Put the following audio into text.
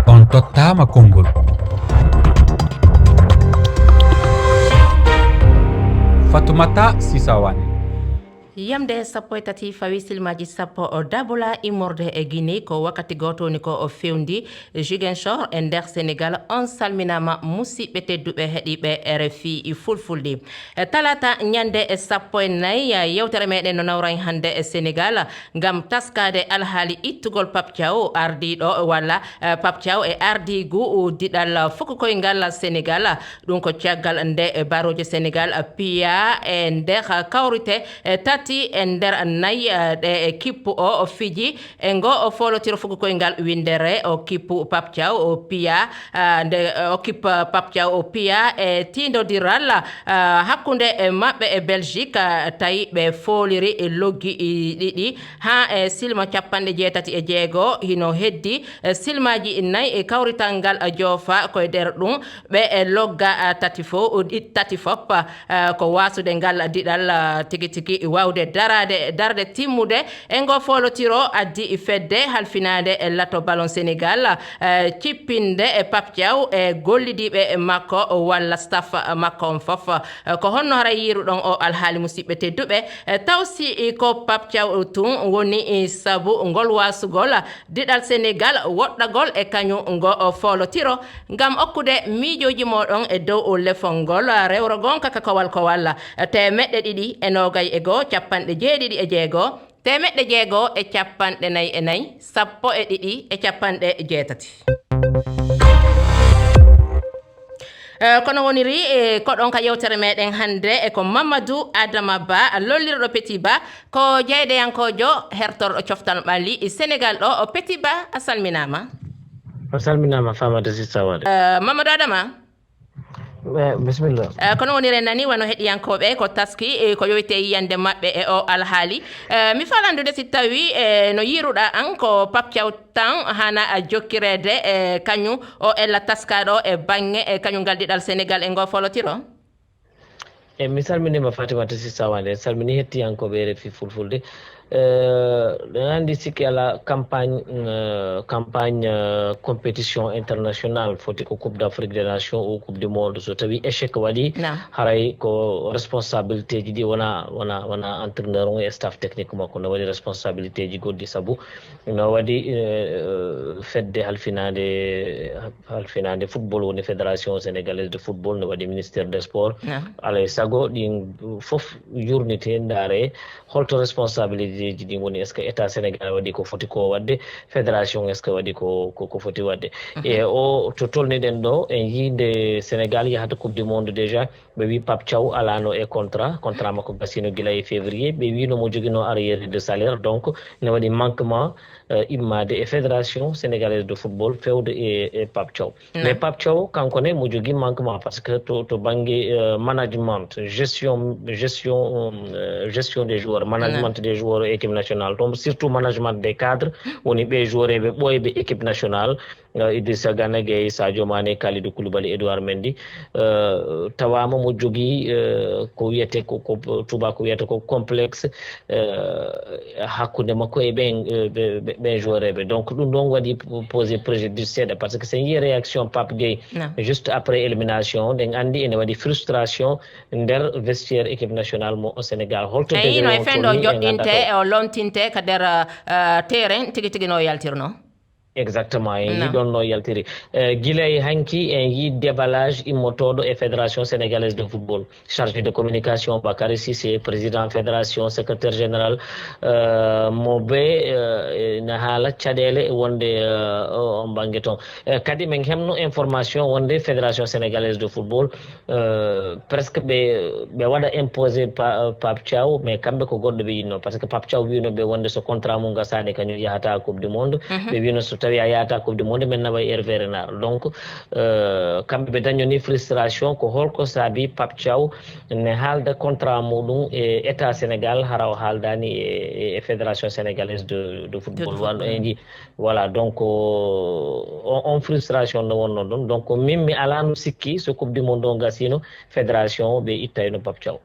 On tottama Kongol. Fatoumata Sisawane. Yamde sappo tati fawi silmaji sappo o dabola immorde e Guinée ko wakati goto ni ko o fewndi Ziguinchor e nder Sénégal on salminama musidɓe tedduɓe heeɗiɓe RFI fulfulde talata ñande e sappo e nayyi yewtere meɗen no nawran hande e Sénégal ngam taskade alhaali ittugol Pape Thiaw ardiɗo walla Pape Thiaw e ardigu diɗal fokokoyngal Sénégal ɗum ko caggal nde baroje Sénégal piya e nder kawrite tati e nder nayi e kippu o fiji e ngo o folotiro fugo koyngal windere o kippu Pape Thiaw o piya nde o kippa Pape Thiaw o piya e tindodiral hakkunde e mabɓe e Belgique tawi ɓe foliri e loggi ɗiɗi ha e silma capanɗe jeetati e jeego hino heddi silmaji nayyi e kawrital ngal joofa koye nder ɗum ɓe logga tati fop ko wasude ngal diɗal tigi tigi wawde darde timmude e ngo folotiro addi fedde halfinade e lato ballon Sénégal cippinde e Pape Thiaw e gollidiɓe makko walla staff makko on fof ko honno hara yiruɗon o alhaali musidɓe tedduɓe tawsi ko Pape Thiaw tun woni sabu ngol wasugol diɗal Sénégal woɗɗagol e kañum ngo folotiro ngam okkude miijoji moɗon e dow lefol ngol rewro gonka kawal temeɗɗe ɗiɗi e nogay e goho capanɗe jeeɗiɗi e jeego temeɗɗe jeego e capanɗe nayyi e nayyi sappo e ɗiɗi e capanɗe jeetati kono woniri koɗon ka yewtere meɗen hande e ko Mamadou Adama Ba lollirɗo Petit Ba ko jeydeyankojo hertorɗo coftal ɓalli Sénégal ɗo Petit Ba a salminama. A salminama Famata Sisawane. Mamadou Adama. Bismillah. Kono wonire nani wano heɗiyankoɓe ko taski ko yoyte yiyande maɓɓe e o alhaali mi falandude si tawi no yiruɗa an ko Pape Thiaw tan hana jokkirede e kañum o ella taskaɗo e bangge e kañum ngal diɗal Sénégal e ngo folotiro. Mi salminima Fatimata Sisawane salmini hettiyankoɓe RFI fulfulde andi sikki ala campagne compétition internationale foti ko Coupe d'Afrique des Nations ou Coupe du Monde so tawi échec waɗi haray ko responsabilité ji ɗi wona entraîneur on e staff technique makko no waɗi responsabilité ji goɗɗi saabu no waɗi fedde halfinade football woni fédération sénégalaise de football no waɗi ministère des sports alay sago ɗin foof yurnite ndaare holto responsabilité ji ɗi woni est ce que état sénégal waɗi ko foti ko wadde fédération est ce que waɗi ko foti wadde e o to tolniɗen ɗo en yinde sénégal yahata coupe du monde déjà ɓe wi Pape Thiaw alano e contrat makko gasino guila e février ɓe wi nomo joguino arriéré de salaire donc ne waɗi manquement immade e fédération sénégalaise de football fewde e Pape Thiaw mais Pape Thiaw kankone mo jogui manquement par ce que to banggue management gestion des joueurs management des joueurs équipe nationale donc surtout management des cadres woni ɓe joueur ɓe ɓoyɓe équipe nationale Idrissa Gana Gueye Sadio Mané Kalidou Koulibaly Edouard Mendy tawama mo jogui ko wiyete ko tubako wiyata ko complexe hakkude makko e ɓen joueur ɓe donc ɗum ɗon waɗi posé préjudice seeɗa par ce que sen yi réaction Pape Gueye juste après élimination ɗen andi ene waɗi frustration nder vestiaire équipe nationale mo Sénégal holto no e fenɗo joɗɗinte o lontinte ka nder terrain tigui tigui no yaltirno. Exactement en yi ɗon no yaltiri guila e hanki en yi déballage immotoɗo e fédération sénégalaise de football chargé de communication Bakary Cissé président fédération secrétaire général mo ɓe ne haala caɗele wonde on banggue toon kadi min hemno information wonde fédération sénégalaise de football presque ɓe waɗa imposé Pape Thiaw mais kamɓe ko goɗɗo ɓe yinno par ce que Pape Thiaw wino ɓe wonde so contrat mum gasani kañum yahata coupe du monde ɓe wino so tawi a yahata coupe du monde men nawa Hervé Renard donc kamɓe ɓe dañoni frustration ko holko saabi Pape Thiaw ne haalda contrat muɗum e état Sénégal hara o haaldani e fédération sénégalaise de football wano en ji voilà donc on frustration no wonno ɗon donc min mi alano sikki so coupe du monde o gasino fédération ɓe ittayno Pape Thiaw.